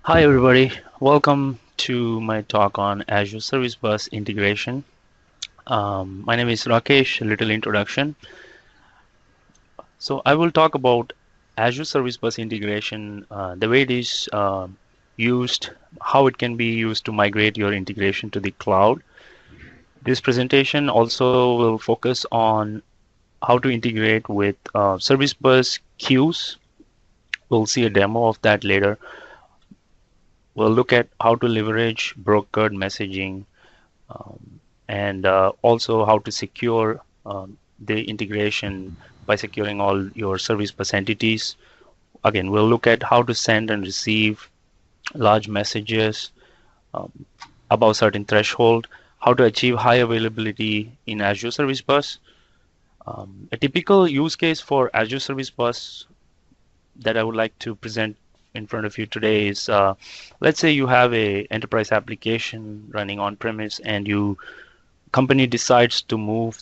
Hi everybody, welcome to my talk on Azure Service Bus integration. My name is Rakesh, a little introduction. So I will talk about Azure Service Bus integration, the way it is used, how it can be used to migrate your integration to the cloud. This presentation also will focus on how to integrate with Service Bus queues. We'll see a demo of that later. We'll look at how to leverage brokered messaging and also how to secure the integration by securing all your service bus entities. Again, we'll look at how to send and receive large messages um, above certain threshold, how to achieve high availability in Azure Service Bus. A typical use case for Azure Service Bus that I would like to present in front of you today is, let's say you have a enterprise application running on premise and you company decides to move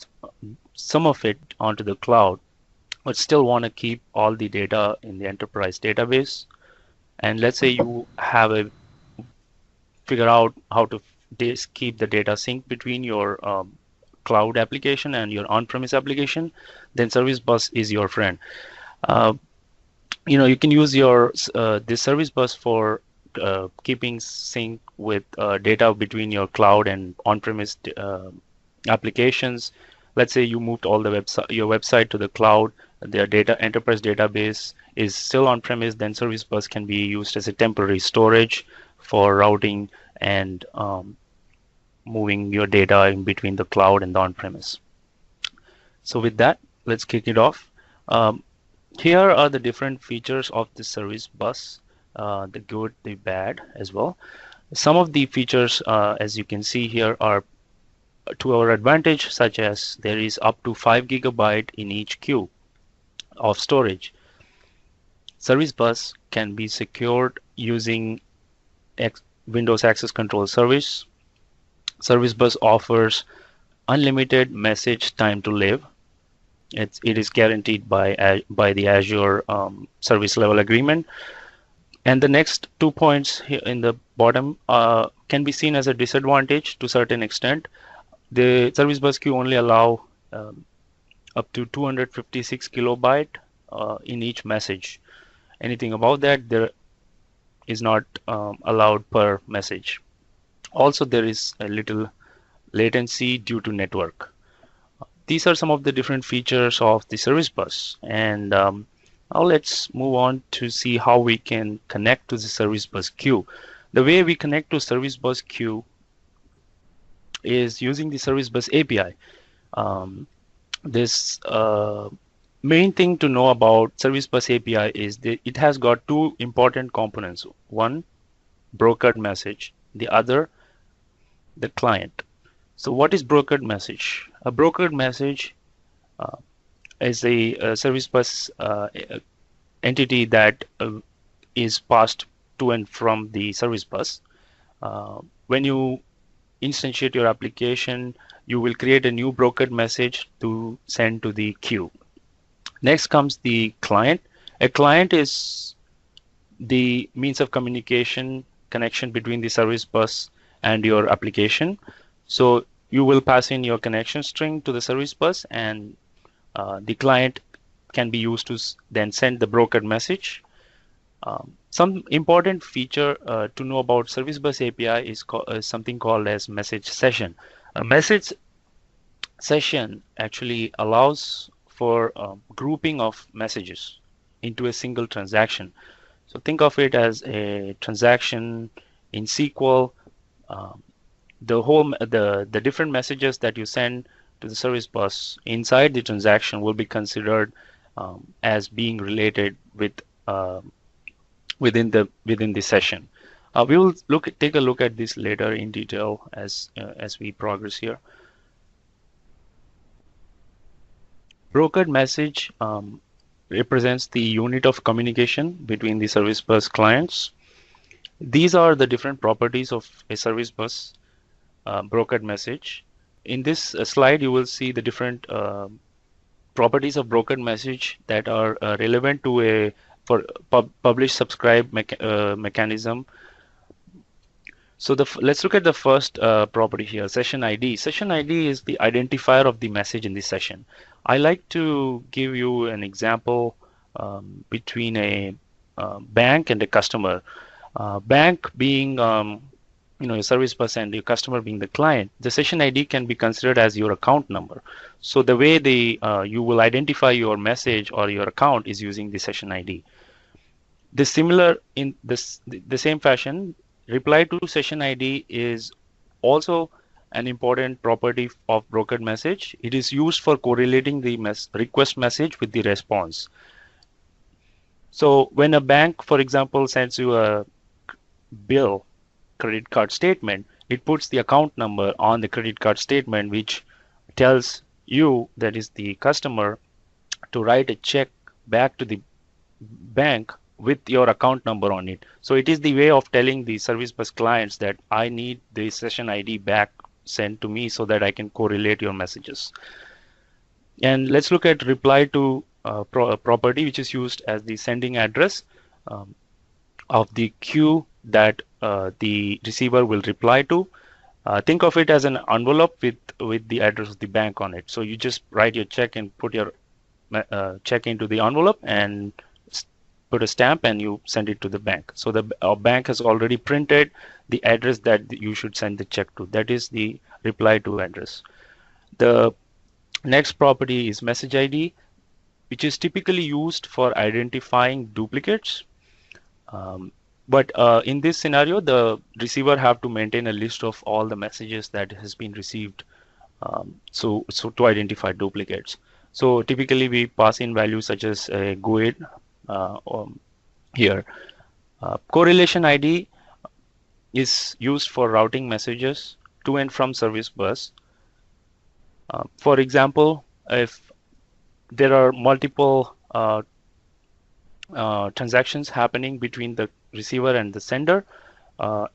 some of it onto the cloud, but still want to keep all the data in the enterprise database. And let's say you have a figure out how to keep the data sync between your cloud application and your on-premise application, then Service Bus is your friend. Uh, you can use your this Service Bus for keeping sync with data between your cloud and on-premise applications. Let's say you moved all the your website to the cloud, their data enterprise database is still on premise, then Service Bus can be used as a temporary storage for routing and moving your data in between the cloud and the on-premise. So with that, let's kick it off. Um, Here are the different features of the Service Bus, the good, the bad as well. Some of the features, as you can see here, are to our advantage, such as there is up to 5 GB in each queue of storage. Service Bus can be secured using Windows Access Control Service. Service Bus offers unlimited message time to live. It is guaranteed by the Azure service level agreement. And the next 2 points here in the bottom can be seen as a disadvantage to a certain extent. The Service Bus queue only allow up to 256 kilobyte in each message. Anything above that, there is not allowed per message. Also, there is a little latency due to network. These are some of the different features of the Service Bus, and now let's move on to see how we can connect to the Service Bus queue. The way we connect to Service Bus queue is using the Service Bus API. This main thing to know about Service Bus API is that it has got two important components. One, brokered message. The other, the client. So what is brokered message? A brokered message is a Service Bus entity that is passed to and from the Service Bus. When you instantiate your application, you will create a new brokered message to send to the queue. Next comes the client. A client is the means of communication connection between the Service Bus and your application. So you will pass in your connection string to the Service Bus, and the client can be used to then send the brokered message. Some important feature to know about Service Bus API is something called as message session. A message session actually allows for grouping of messages into a single transaction. So think of it as a transaction in SQL. The different messages that you send to the Service Bus inside the transaction will be considered as being related with within the session. We will take a look at this later in detail as we progress here. Brokered message represents the unit of communication between the Service Bus clients. These are the different properties of a Service Bus brokered message. In this slide, you will see the different properties of brokered message that are relevant to a publish subscribe mechanism So let's look at the first property here, session ID. Session ID is the identifier of the message in the session. I like to give you an example between a bank and a customer. Bank being a service person, your customer being the client. The session ID can be considered as your account number. So the way you will identify your message or your account is using the session ID. The similar in the same fashion, reply to session ID is also an important property of brokered message. It is used for correlating the request message with the response. So when a bank, for example, sends you a bill, credit card statement, it puts the account number on the credit card statement, which tells you, that is the customer, to write a check back to the bank with your account number on it. So it is the way of telling the service bus clients that I need the session ID back sent to me so that I can correlate your messages. And let's look at reply to property, which is used as the sending address of the queue that the receiver will reply to. Think of it as an envelope with the address of the bank on it. So you just write your check and put your check into the envelope and put a stamp and you send it to the bank. So the bank has already printed the address that you should send the check to. That is the reply to address. The next property is message ID, which is typically used for identifying duplicates. But in this scenario, the receiver have to maintain a list of all the messages that has been received, so to identify duplicates. So typically we pass in values such as a GUID here. Correlation ID is used for routing messages to and from service bus. For example, if there are multiple transactions happening between the receiver and the sender,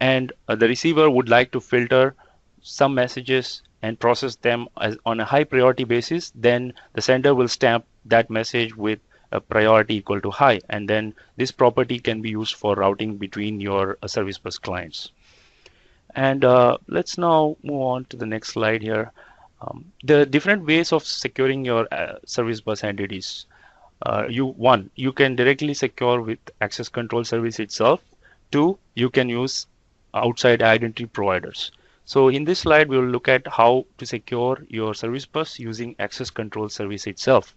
and the receiver would like to filter some messages and process them on a high priority basis, then the sender will stamp that message with a priority equal to high, and then this property can be used for routing between your service bus clients. And let's now move on to the next slide here. The different ways of securing your service bus entities. You can directly secure with access control service itself. Two, you can use outside identity providers. So in this slide, we'll look at how to secure your service bus using access control service itself.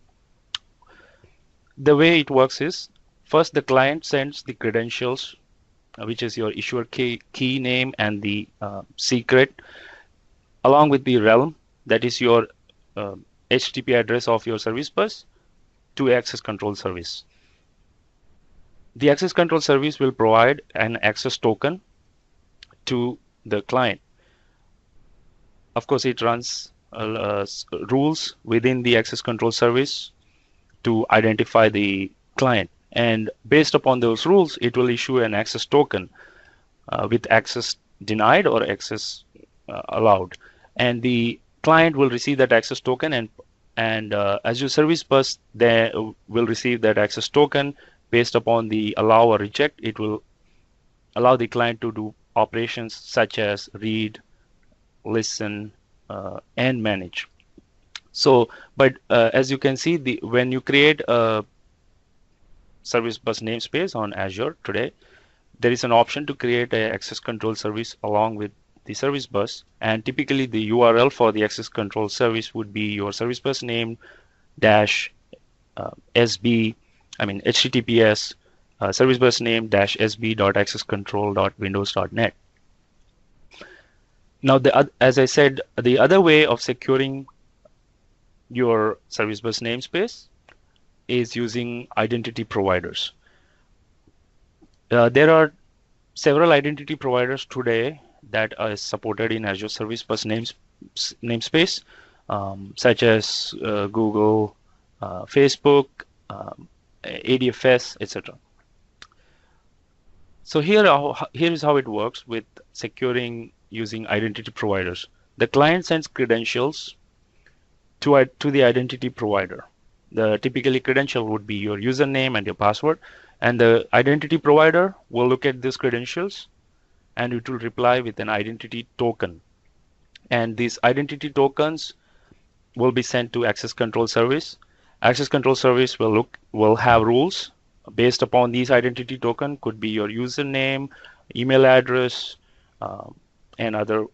The way it works is, first the client sends the credentials, which is your issuer key name and the secret, along with the realm, that is your HTTP address of your service bus, to access control service. The access control service will provide an access token to the client. Of course, it runs rules within the access control service to identify the client, and based upon those rules, it will issue an access token with access denied or access allowed, and the client will receive that access token, and Azure Service Bus there will receive that access token. Based upon the allow or reject, it will allow the client to do operations such as read, listen, and manage. So, but as you can see, when you create a service bus namespace on Azure today, there is an option to create an access control service along with the service bus, and typically the URL for the access control service would be your service bus name dash SB, HTTPS service bus name dash sb.accesscontrol.windows.net. Now, as I said, the other way of securing your service bus namespace is using identity providers. There are several identity providers today that are supported in Azure Service Bus namespace, such as Google, Facebook, ADFS, etc. So here is how it works with securing using identity providers. The client sends credentials to the identity provider. The typically credential would be your username and your password, and the identity provider will look at these credentials and it will reply with an identity token. And these identity tokens will be sent to access control service. Access control service will have rules based upon these identity token. Could be your username, email address, um, and other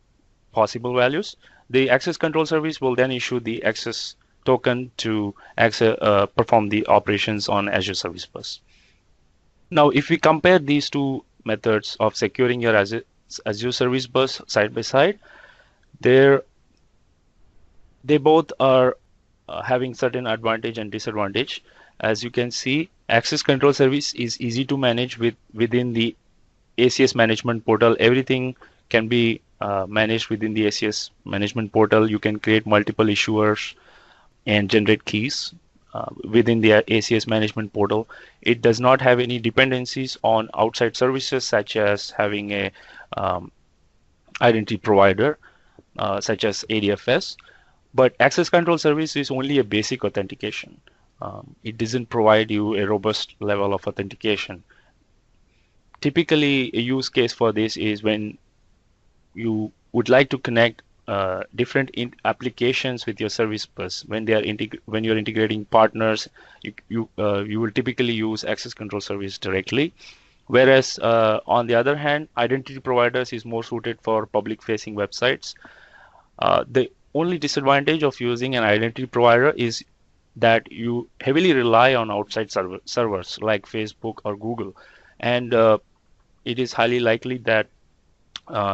possible values. The access control service will then issue the access token to perform the operations on Azure Service Bus. Now, if we compare these two methods of securing your Azure Service Bus side by side, they both are having certain advantage and disadvantage. As you can see, access control service is easy to manage within the ACS management portal. Everything can be managed within the ACS management portal. You can create multiple issuers and generate keys within the ACS management portal. It does not have any dependencies on outside services, such as having a identity provider, such as ADFS. But access control service is only a basic authentication. It doesn't provide you a robust level of authentication. Typically, a use case for this is when you would like to connect different applications with your service bus. When you're integrating partners, you will typically use access control service directly. Whereas on the other hand, identity providers is more suited for public-facing websites. The only disadvantage of using an identity provider is that you heavily rely on outside servers like Facebook or Google, and it is highly likely that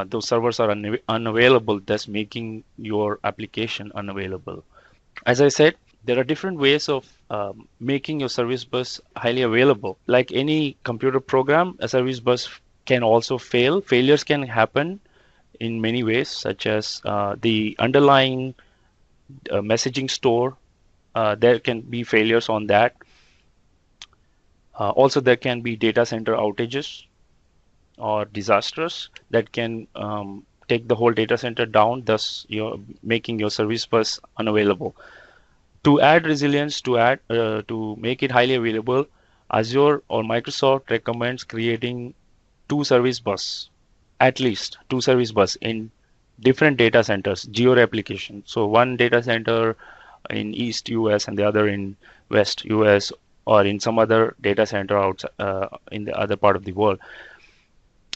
those servers are unavailable, thus making your application unavailable. As I said, there are different ways of making your service bus highly available. Like any computer program, a service bus can also fail. Failures can happen in many ways, such as the underlying messaging store. There can be failures on that. Also, there can be data center outages or disasters that can take the whole data center down, thus you're making your service bus unavailable. To add resilience, to make it highly available, Azure or Microsoft recommends creating at least two service bus in different data centers, geo-replication. So one data center in East US and the other in West US, or in some other data center in the other part of the world.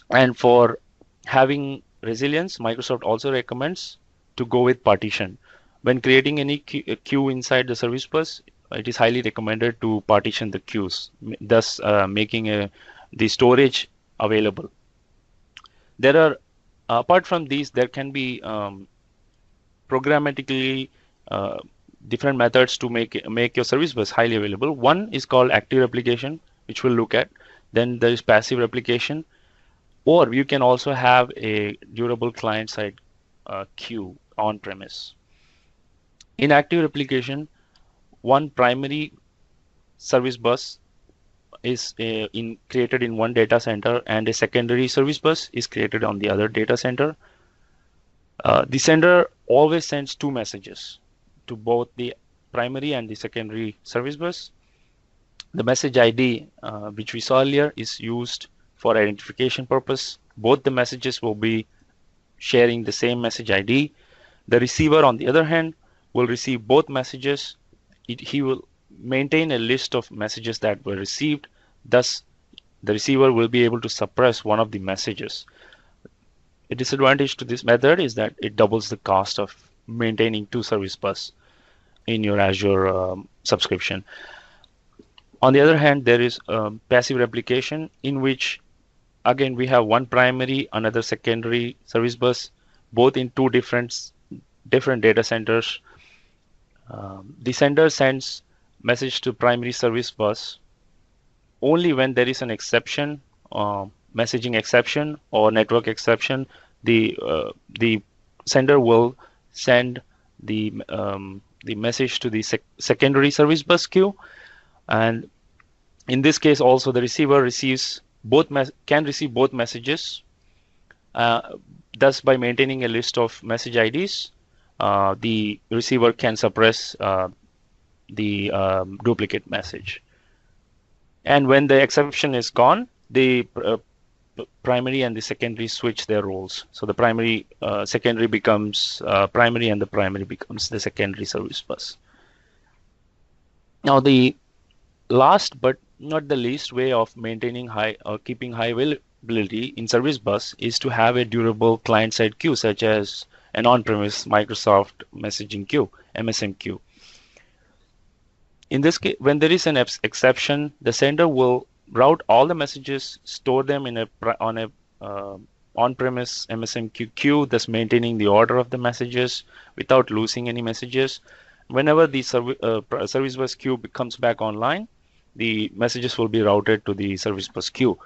And for having resilience, Microsoft also recommends to go with partition. When creating any queue inside the service bus, it is highly recommended to partition the queues, thus making the storage available. There are, apart from these, there can be programmatically different methods to make your service bus highly available. One is called active replication, which we'll look at. Then there is passive replication, or you can also have a durable client-side queue on premise. In active replication, one primary service bus is created in one data center, and a secondary service bus is created on the other data center. The sender always sends two messages to both the primary and the secondary service bus. The message ID, which we saw earlier, is used for identification purpose. Both the messages will be sharing the same message ID. The receiver, on the other hand, will receive both messages. He will maintain a list of messages that were received. Thus, the receiver will be able to suppress one of the messages. A disadvantage to this method is that it doubles the cost of maintaining two service bus in your Azure subscription. On the other hand, there is passive replication, in which again we have one primary, another secondary service bus, both in two different data centers. The sender sends message to primary service bus only when there is an exception, messaging exception or network exception. The sender will send the message to the secondary service bus queue, and in this case also the receiver can receive both messages. Thus, by maintaining a list of message IDs, the receiver can suppress the duplicate message. And when the exception is gone, the primary and the secondary switch their roles. So the secondary becomes primary, and the primary becomes the secondary service bus. Now, the last but not the least way of maintaining high or keeping high availability in service bus is to have a durable client-side queue, such as an on-premise Microsoft messaging queue, MSM queue. In this case, when there is an exception, the sender will route all the messages, store them in on-premise MSM queue, thus maintaining the order of the messages without losing any messages. Whenever the service bus queue comes back online, the messages will be routed to the service bus queue.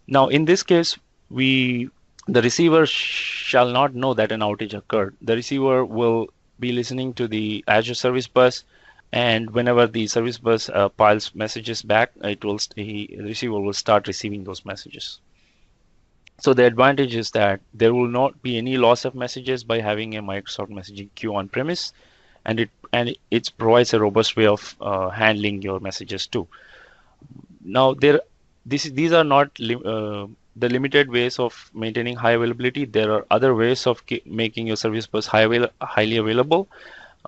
Now, in this case, the receiver shall not know that an outage occurred. The receiver will be listening to the Azure service bus, and whenever the service bus piles messages back, the receiver will start receiving those messages. So the advantage is that there will not be any loss of messages by having a Microsoft messaging queue on premise, and it provides a robust way of handling your messages too. Now, these are not the limited ways of maintaining high availability. There are other ways of making your service bus highly available,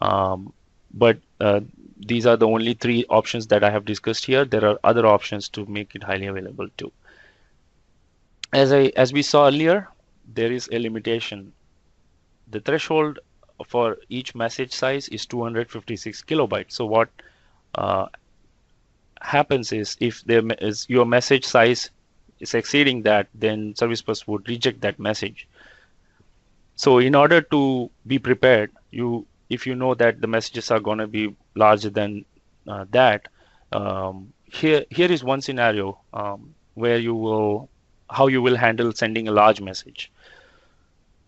but these are the only 3 options that I have discussed here. There are other options to make it highly available too. As we saw earlier, there is a limitation. The threshold for each message size is 256 kilobytes. So what happens is, if your message size is exceeding that, then service bus would reject that message. So in order to be prepared, if you know that the messages are going to be larger than that, here is one scenario where how you will handle sending a large message.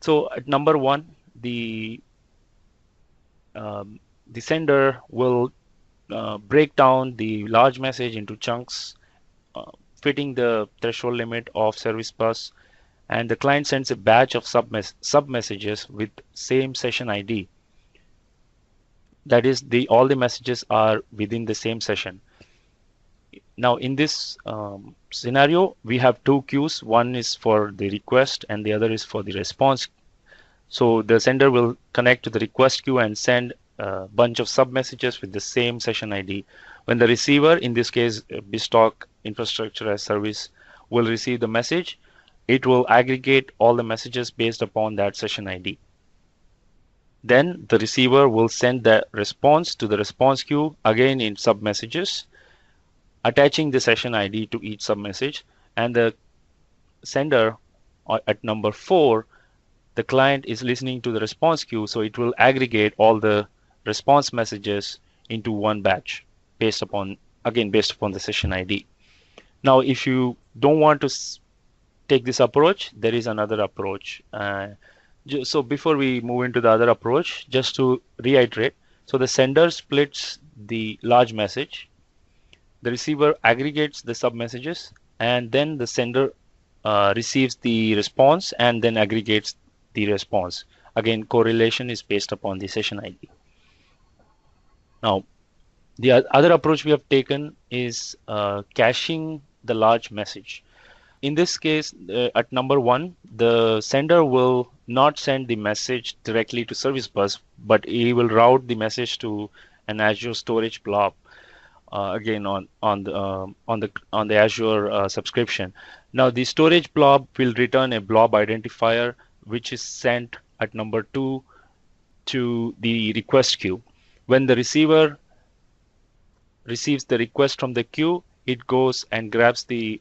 So at number 1, the sender will break down the large message into chunks fitting the threshold limit of service bus, and the client sends a batch of sub messages with same session ID. That is, all the messages are within the same session. Now, in this scenario, we have 2 queues. One is for the request and the other is for the response. So the sender will connect to the request queue and send a bunch of sub messages with the same session ID. When the receiver, in this case BizTalk Infrastructure as Service, will receive the message, it will aggregate all the messages based upon that session ID. Then the receiver will send the response to the response queue, again in sub messages, attaching the session ID to each sub message. And the sender at number 4, the client is listening to the response queue, so it will aggregate all the response messages into one batch based upon the session ID. Now, if you don't want to take this approach, there is another approach. So before we move into the other approach, just to reiterate, so the sender splits the large message, the receiver aggregates the sub messages, and then the sender receives the response and then aggregates the response. Again, correlation is based upon the session ID. Now, the other approach we have taken is caching the large message. In this case, at number 1, the sender will not send the message directly to service bus, but he will route the message to an Azure storage blob. Again, on the Azure subscription. Now, the storage blob will return a blob identifier, which is sent at number 2 to the request queue. When the receiver receives the request from the queue, it goes and grabs the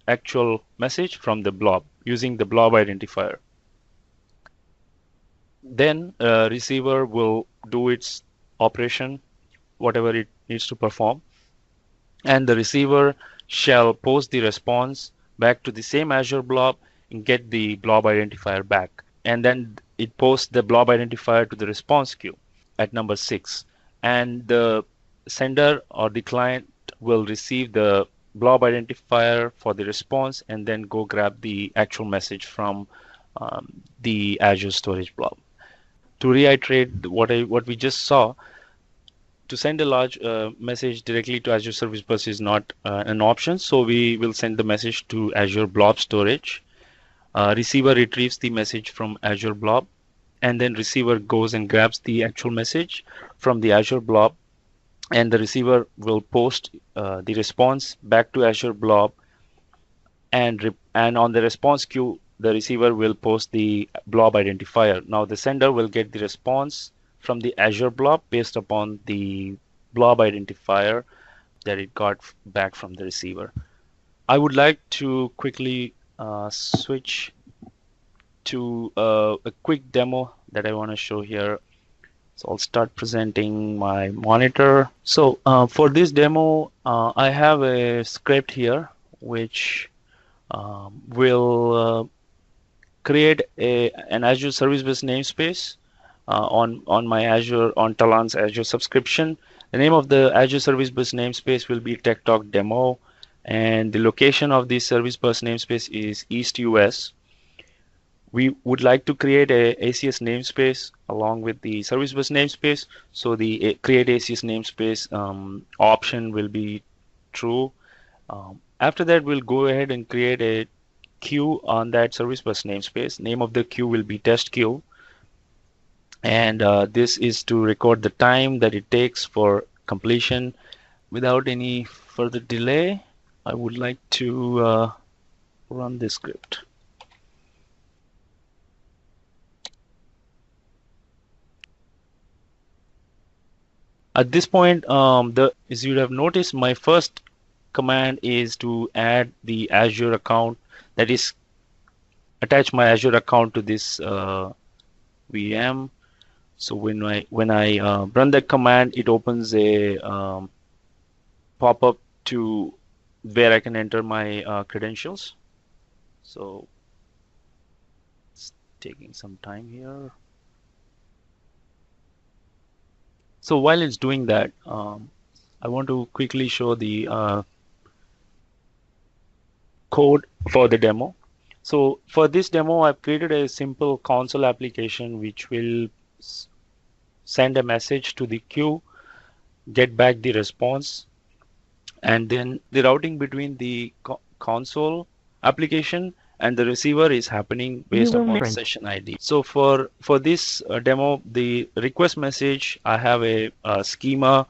actual message from the blob using the blob identifier. Then receiver will do its operation, whatever it needs to perform, and the receiver shall post the response back to the same Azure blob and get the blob identifier back. And then it posts the blob identifier to the response queue at number 6. And the sender or the client will receive the blob identifier for the response and then go grab the actual message from the Azure storage blob. To reiterate what we just saw, to send a large message directly to Azure Service Bus is not an option, so we will send the message to Azure Blob Storage. Receiver retrieves the message from Azure Blob, and then receiver goes and grabs the actual message from the Azure Blob, and the receiver will post the response back to Azure Blob, and on the response queue, the receiver will post the blob identifier. Now the sender will get the response from the Azure Blob based upon the blob identifier that it got back from the receiver. I would like to quickly switch to a quick demo that I want to show here. So I'll start presenting my monitor. So for this demo, I have a script here which will create an Azure Service Bus namespace on my Azure, on Talon's Azure subscription. The name of the Azure Service Bus namespace will be Tech Talk Demo, and the location of the Service Bus namespace is East US. We would like to create a ACS namespace along with the Service Bus namespace. So the create ACS namespace option will be true. After that, we'll go ahead and create a queue on that Service Bus namespace. Name of the queue will be test queue. And this is to record the time that it takes for completion. Without any further delay, I would like to run this script. At this point, as you have noticed, my first command is to add the Azure account, that is, attach my Azure account to this VM. So when I run that command, it opens a pop-up to where I can enter my credentials. So it's taking some time here. So while it's doing that, I want to quickly show the code for the demo. So for this demo, I've created a simple console application which will send a message to the queue, get back the response, and then the routing between the console application and the receiver is happening based upon session ID. So for this demo, the request message, I have a schema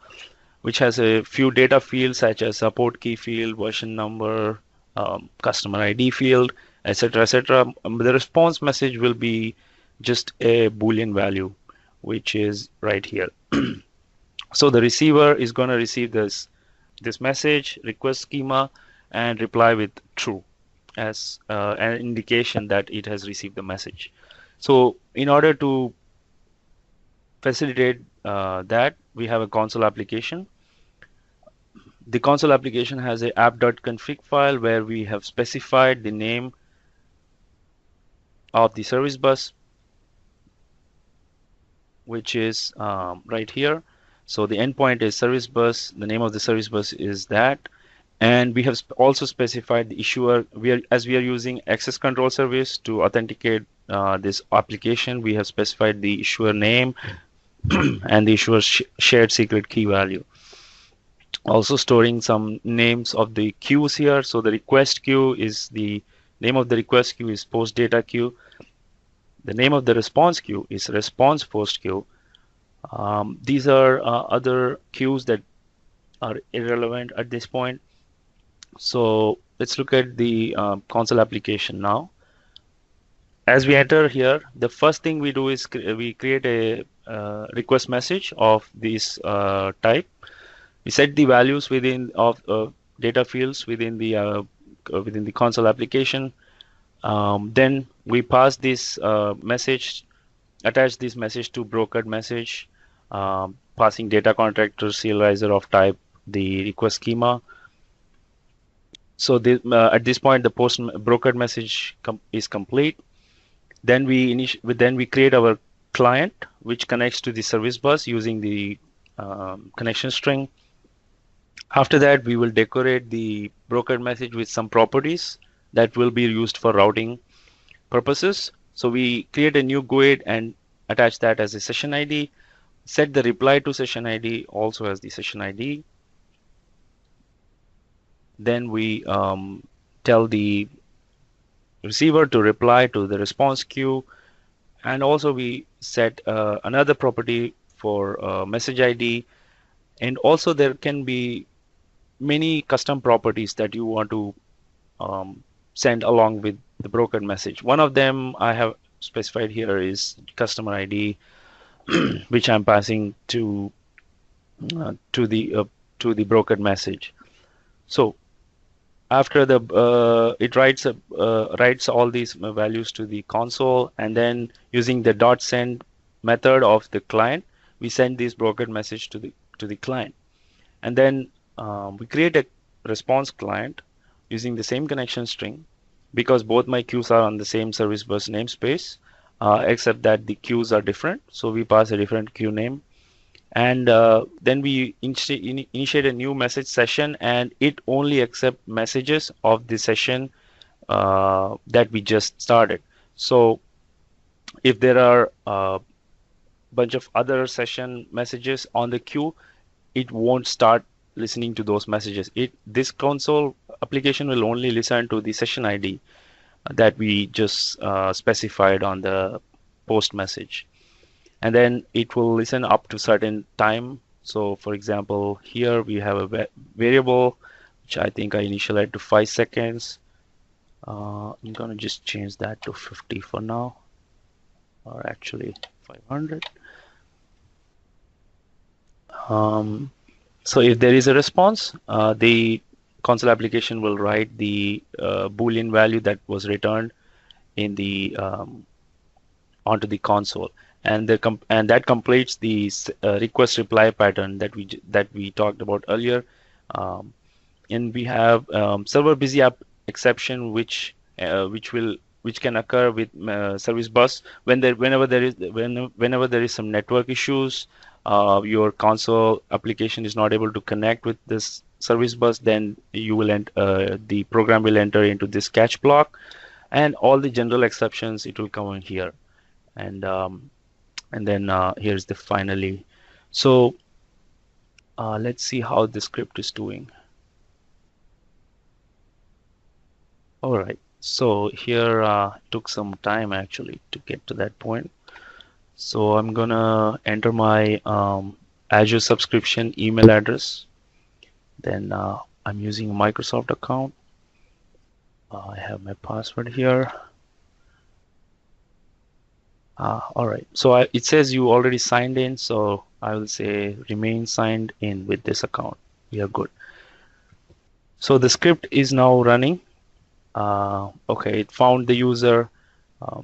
which has a few data fields such as support key field, version number, customer ID field, etc., etc. The response message will be just a Boolean value, which is right here. So the receiver is going to receive this message, request schema, and reply with true as an indication that it has received the message. So in order to facilitate that, we have a console application. The console application has a app.config file where we have specified the name of the service bus, which is right here. So the endpoint is service bus. The name of the service bus is that. And we have also specified the issuer. As we are using access control service to authenticate this application, we have specified the issuer name and the issuer shared secret key value. Also storing some names of the queues here. So the request queue is the name of the request queue is post data queue. The name of the response queue is response post queue. These are other queues that are irrelevant at this point. So let's look at the console application now. As we enter here, the first thing we do is we create a request message of this type. We set the values within of data fields within the console application. Then we pass this message, attach this message to brokered message, passing data contractor serializer of type the request schema. So at this point, the post brokered message is complete. Then we create our client, which connects to the service bus using the connection string. After that, we will decorate the brokered message with some properties that will be used for routing purposes. So we create a new GUID and attach that as a session ID. set the reply to session ID also as the session ID. Then we tell the receiver to reply to the response queue, and also we set another property for message ID. And also there can be many custom properties that you want to send along with the brokered message. One of them I have specified here is customer ID, which I'm passing to uh, to the uh, brokered message. So after the it writes all these values to the console, and then using the dot send method of the client, we send this brokered message to the client. And then we create a response client using the same connection string, because both my queues are on the same service bus namespace, except that the queues are different. So we pass a different queue name. And then we initiate a new message session, and it only accepts messages of the session that we just started. So if there are a bunch of other session messages on the queue, it won't start listening to those messages. This console application will only listen to the session ID that we just specified on the post message, and then it will listen up to certain time. So for example, here we have a variable which I think I initialized to 5 seconds. I'm gonna just change that to 50 for now, or actually 500. So if there is a response, the console application will write the Boolean value that was returned in the onto the console, and that completes the request reply pattern that we talked about earlier. Um, and we have server busy app exception, which can occur with service bus whenever there is some network issues. Your console application is not able to connect with this service bus, then you will the program will enter into this catch block, and all the general exceptions, it will come in here. And then here's the finally. So let's see how the script is doing. All right, so here took some time actually to get to that point. So I'm gonna enter my Azure subscription email address. Then I'm using a Microsoft account. I have my password here. All right, so it says you already signed in, so I will say remain signed in with this account. We are good. So the script is now running. Okay, it found the user.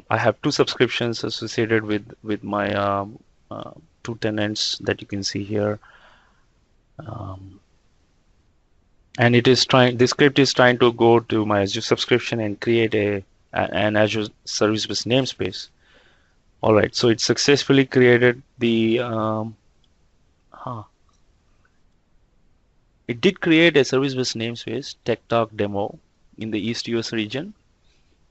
I have 2 subscriptions associated with my 2 tenants that you can see here. And the script is trying to go to my Azure subscription and create an Azure Service Bus namespace. All right, so it successfully created the it did create a Service Bus namespace, Tech Talk demo, in the East US region.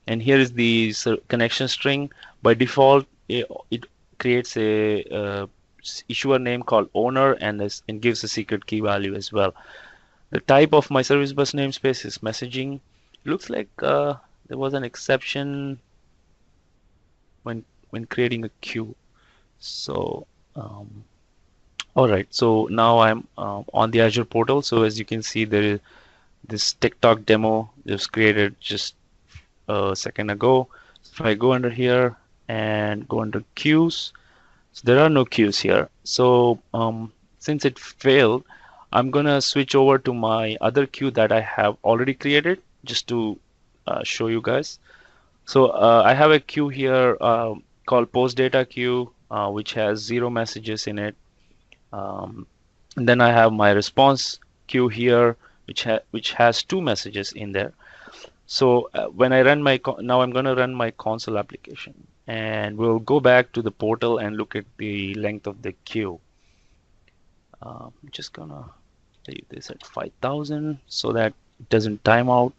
And here is the connection string. By default, it creates a issuer name called owner, and gives a secret key value as well. The type of my service bus namespace is messaging. Looks like there was an exception when creating a queue. So all right, so now I'm on the Azure portal. So as you can see, there is this TikTok demo just created just a second ago. So if I go under here and go under queues, so there are no queues here. So since it failed, I'm gonna switch over to my other queue that I have already created, just to show you guys. So I have a queue here called post data queue, which has 0 messages in it. And then I have my response queue here, which has 2 messages in there. So when I run now I'm going to run my console application, and we'll go back to the portal and look at the length of the queue. I'm just gonna leave this at 5,000 so that it doesn't time out.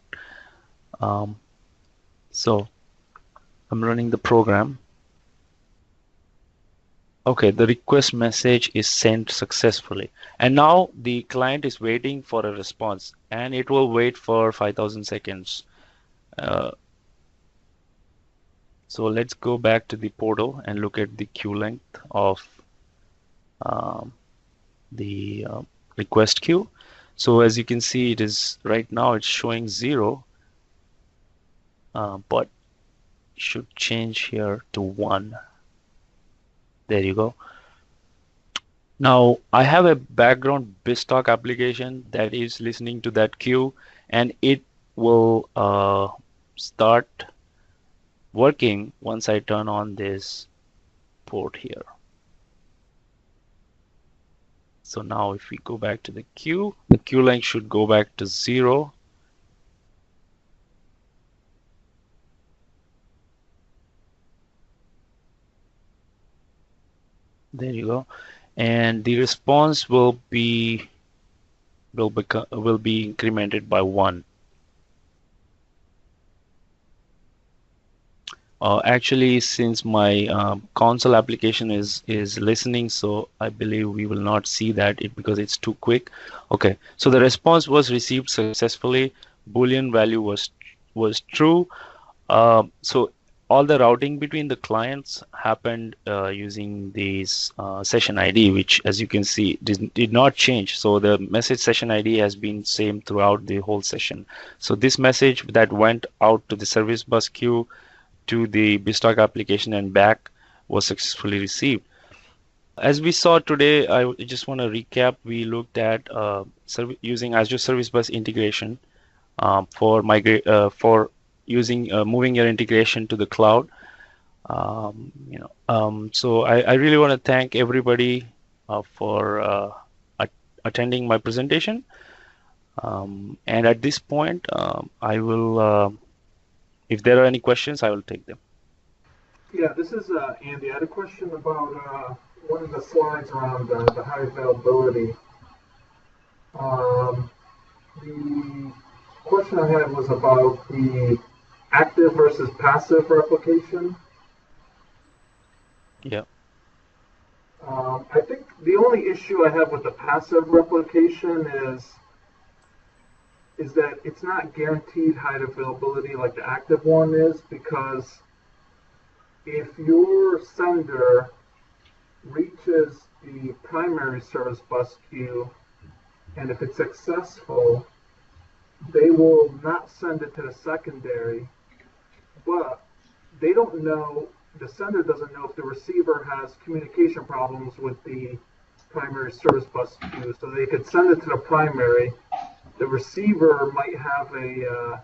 So I'm running the program. Okay, the request message is sent successfully. And now the client is waiting for a response, and it will wait for 5,000 seconds. Uh, so let's go back to the portal and look at the queue length of um, the request queue. So as you can see, it is right now it's showing 0, but should change here to 1. There you go. Now I have a background BizTalk application that is listening to that queue, and it will start working once I turn on this port here. So now if we go back to the queue length should go back to 0. There you go. And the response will be incremented by 1. Actually, since my console application is listening, so I believe we will not see that because it's too quick. Okay, so the response was received successfully. Boolean value was true. So all the routing between the clients happened using this session ID, which, as you can see, did not change. So the message session ID has been same throughout the whole session. So this message that went out to the service bus queue to the BizTalk application and back was successfully received. As we saw today, I just want to recap. We looked at using Azure Service Bus integration for using moving your integration to the cloud. So I really want to thank everybody for attending my presentation. And at this point, I will, if there are any questions, I will take them. Yeah, this is Andy. I had a question about one of the slides around the high availability. The question I had was about the active versus passive replication. Yeah. I think the only issue I have with the passive replication is that it's not guaranteed high availability like the active one is, because if your sender reaches the primary service bus queue, and if it's successful, they will not send it to the secondary, but they don't know, the sender doesn't know if the receiver has communication problems with the primary service bus queue. So they could send it to the primary. The receiver might have a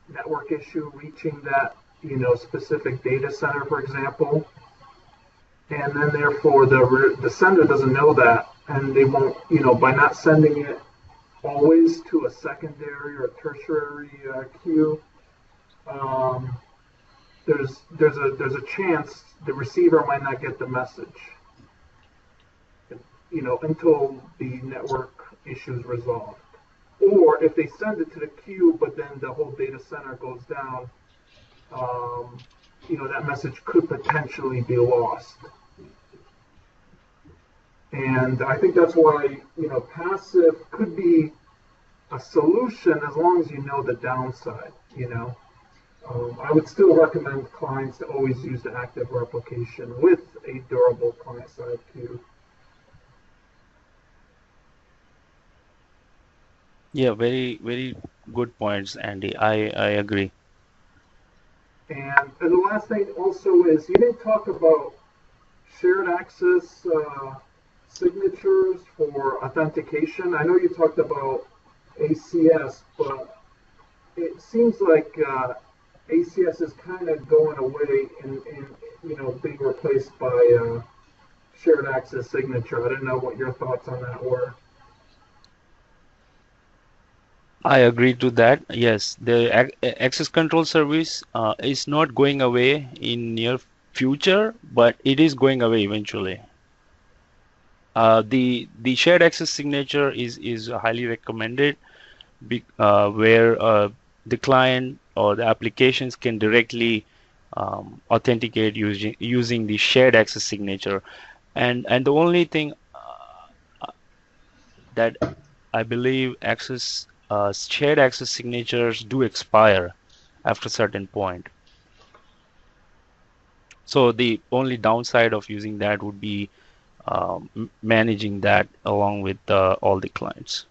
network issue reaching that, specific data center, for example. And then therefore the sender doesn't know that, and they won't, by not sending it always to a secondary or tertiary queue, there's a chance the receiver might not get the message, until the network issue is resolved. Or if they send it to the queue, but then the whole data center goes down, that message could potentially be lost. And I think that's why, passive could be a solution as long as you know the downside, I would still recommend clients to always use the active replication with a durable client-side queue. Yeah, very, very good points, Andy. I agree. And the last thing also is, you didn't talk about shared access signatures for authentication. I know you talked about ACS, but it seems like ACS is kind of going away and being replaced by shared access signature. I didn't know what your thoughts on that were. I agree to that. Yes, the access control service is not going away in near future, but it is going away eventually. The shared access signature is highly recommended, where the client or the applications can directly authenticate using the shared access signature. And the only thing that I believe shared access signatures do expire after a certain point. So the only downside of using that would be managing that along with all the clients.